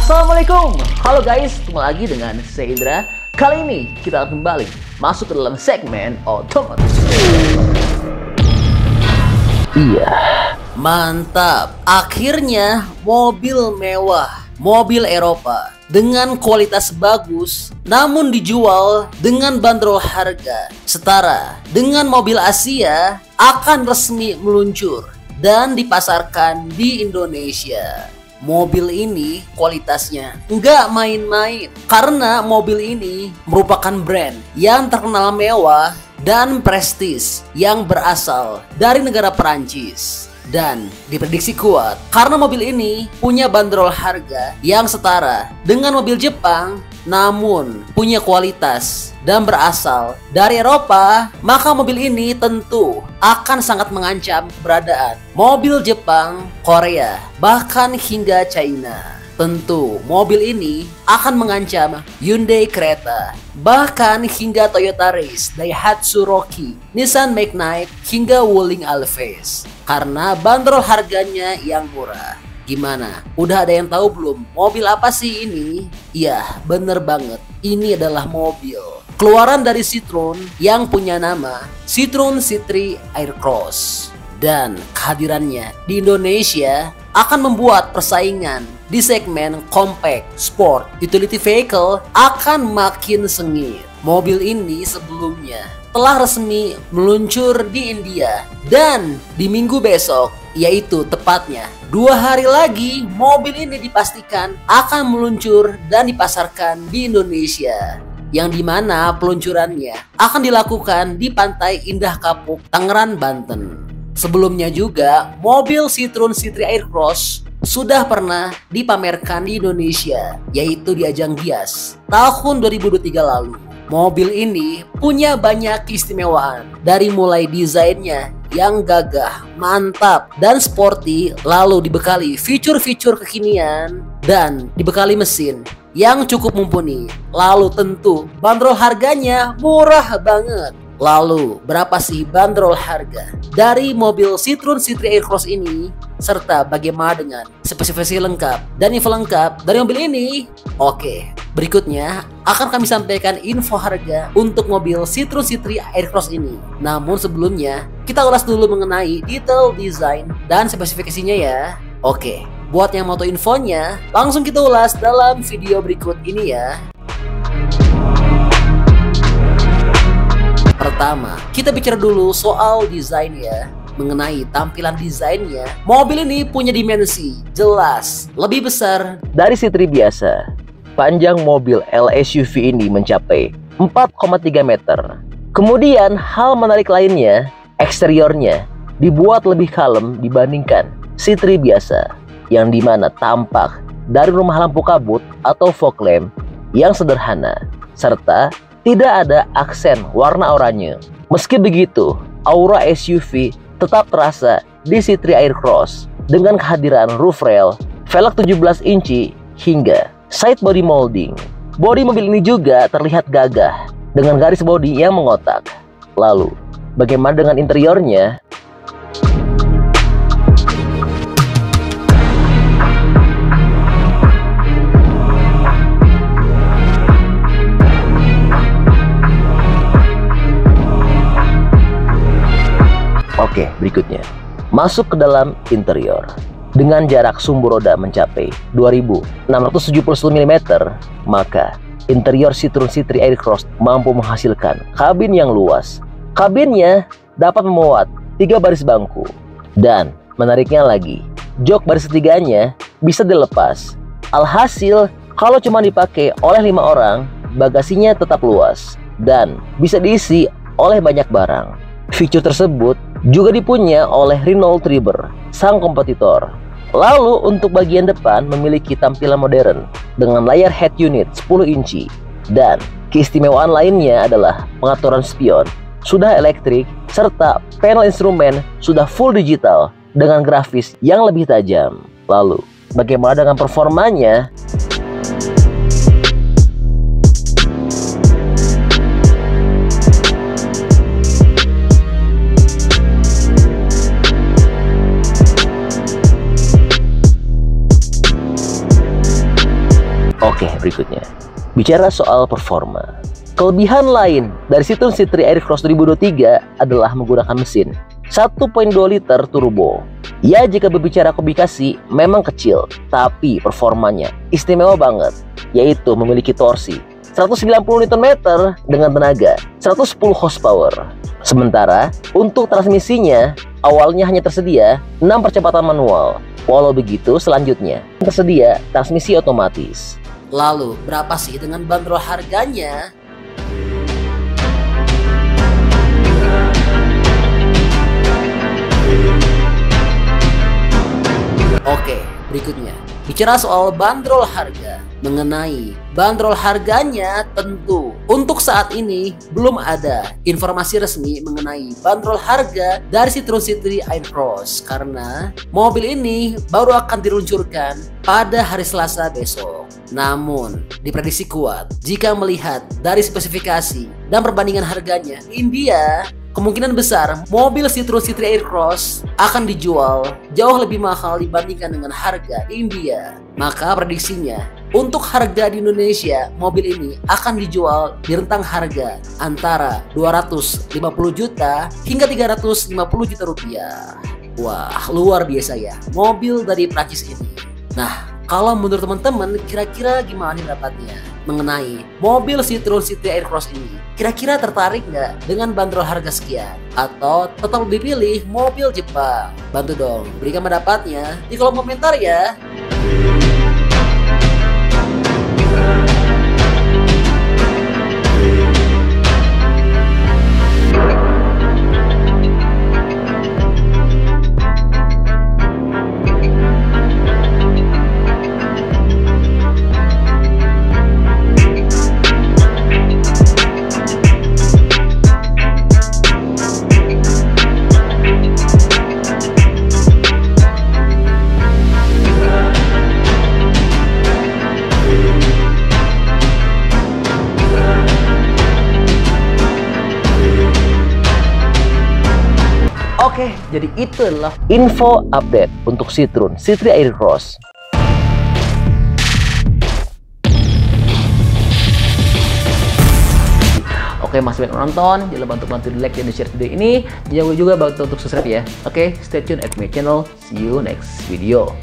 Assalamualaikum, halo guys, ketemu lagi dengan saya Indra. Kali ini kita akan kembali masuk ke dalam segmen otomotif. Iya, mantap. Akhirnya mobil mewah, mobil Eropa dengan kualitas bagus, namun dijual dengan bandrol harga setara dengan mobil Asia akan resmi meluncur dan dipasarkan di Indonesia. Mobil ini kualitasnya nggak main-main karena mobil ini merupakan brand yang terkenal mewah dan prestis yang berasal dari negara Perancis. Dan diprediksi kuat karena mobil ini punya bandrol harga yang setara dengan mobil Jepang, namun punya kualitas dan berasal dari Eropa, maka mobil ini tentu akan sangat mengancam keberadaan mobil Jepang, Korea, bahkan hingga China. Tentu mobil ini akan mengancam Hyundai Creta, bahkan hingga Toyota Race, Daihatsu Rocky, Nissan Magnite, hingga Wuling Alphaz. Karena bandrol harganya yang murah. Gimana? Udah ada yang tahu belum mobil apa sih ini? Iya, bener banget. Ini adalah mobil keluaran dari Citroen yang punya nama Citroen C3 Aircross. Dan kehadirannya di Indonesia akan membuat persaingan di segmen compact, sport, utility vehicle akan makin sengit. Mobil ini sebelumnya telah resmi meluncur di India dan di minggu besok, yaitu tepatnya 2 hari lagi, mobil ini dipastikan akan meluncur dan dipasarkan di Indonesia. Yang dimana peluncurannya akan dilakukan di Pantai Indah Kapuk, Tangerang, Banten. Sebelumnya juga, mobil Citroen C3 Aircross sudah pernah dipamerkan di Indonesia, yaitu di ajang Gias tahun 2023 lalu. Mobil ini punya banyak keistimewaan, dari mulai desainnya yang gagah, mantap, dan sporty, lalu dibekali fitur-fitur kekinian, dan dibekali mesin yang cukup mumpuni. Lalu tentu bandrol harganya murah banget. Lalu berapa sih bandrol harga dari mobil Citroen C3 Aircross ini, serta bagaimana dengan spesifikasi lengkap dan info lengkap dari mobil ini? Oke, berikutnya akan kami sampaikan info harga untuk mobil Citroen C3 Aircross ini. Namun sebelumnya kita ulas dulu mengenai detail desain dan spesifikasinya ya. Oke, buat yang mau tahu infonya, langsung kita ulas dalam video berikut ini ya. Pertama, kita bicara dulu soal desain ya. Mengenai tampilan desainnya, mobil ini punya dimensi jelas lebih besar dari C3 biasa. Panjang mobil LSUV ini mencapai 4,3 meter. Kemudian hal menarik lainnya, eksteriornya dibuat lebih kalem dibandingkan C3 biasa, yang dimana tampak dari rumah lampu kabut atau fog lamp yang sederhana, serta tidak ada aksen warna oranye. Meski begitu, aura SUV tetap terasa di C3 Aircross dengan kehadiran roof rail, velg 17 inci, hingga side body molding. Bodi mobil ini juga terlihat gagah dengan garis bodi yang mengotak. Lalu, bagaimana dengan interiornya? Oke, berikutnya masuk ke dalam interior. Dengan jarak sumbu roda mencapai 2671 mm, maka interior Citroen C3 Aircross mampu menghasilkan kabin yang luas. Kabinnya dapat memuat 3 baris bangku, dan menariknya lagi, jok baris ketiganya bisa dilepas. Alhasil, kalau cuma dipakai oleh 5 orang, bagasinya tetap luas dan bisa diisi oleh banyak barang. Fitur tersebut juga dipunya oleh Renault Triber, sang kompetitor. Lalu untuk bagian depan memiliki tampilan modern dengan layar head unit 10 inci. Dan keistimewaan lainnya adalah pengaturan spion sudah elektrik, serta panel instrumen sudah full digital dengan grafis yang lebih tajam. Lalu bagaimana dengan performanya? berikutnya. Bicara soal performa, kelebihan lain dari Citroen C3 Aircross 2023 adalah menggunakan mesin 1.2 liter turbo. Ya, jika berbicara kubikasi memang kecil, tapi performanya istimewa banget, yaitu memiliki torsi 190 Nm dengan tenaga 110 horsepower. Sementara untuk transmisinya awalnya hanya tersedia 6 percepatan manual. Walau begitu, selanjutnya tersedia transmisi otomatis. Lalu, berapa sih dengan bandrol harganya? Oke, berikutnya. Bicara soal bandrol harga. Mengenai bandrol harganya, tentu untuk saat ini belum ada informasi resmi mengenai bandrol harga dari Citroen C3 Aircross karena mobil ini baru akan diluncurkan pada hari Selasa besok. Namun, diprediksi kuat jika melihat dari spesifikasi dan perbandingan harganya di India, kemungkinan besar mobil Citroen C3 Aircross akan dijual jauh lebih mahal dibandingkan dengan harga di India. Maka prediksinya, untuk harga di Indonesia, mobil ini akan dijual di rentang harga antara 250 juta hingga 350 juta rupiah. Wah, luar biasa ya mobil dari Prancis ini. Nah, kalau menurut teman-teman, kira-kira gimana pendapatnya mengenai mobil Citroen C3 Aircross ini? Kira-kira tertarik nggak dengan bandrol harga sekian? Atau tetap lebih pilih mobil Jepang? Bantu dong, berikan pendapatnya di kolom komentar ya. Oke, jadi itu adalah info update untuk Citroen C3 Aircross. Oke, masih banyak nonton, jangan lupa untuk bantu di like dan di share video ini. Jangan lupa juga bantu untuk subscribe ya. Oke, stay tune at my channel. See you next video.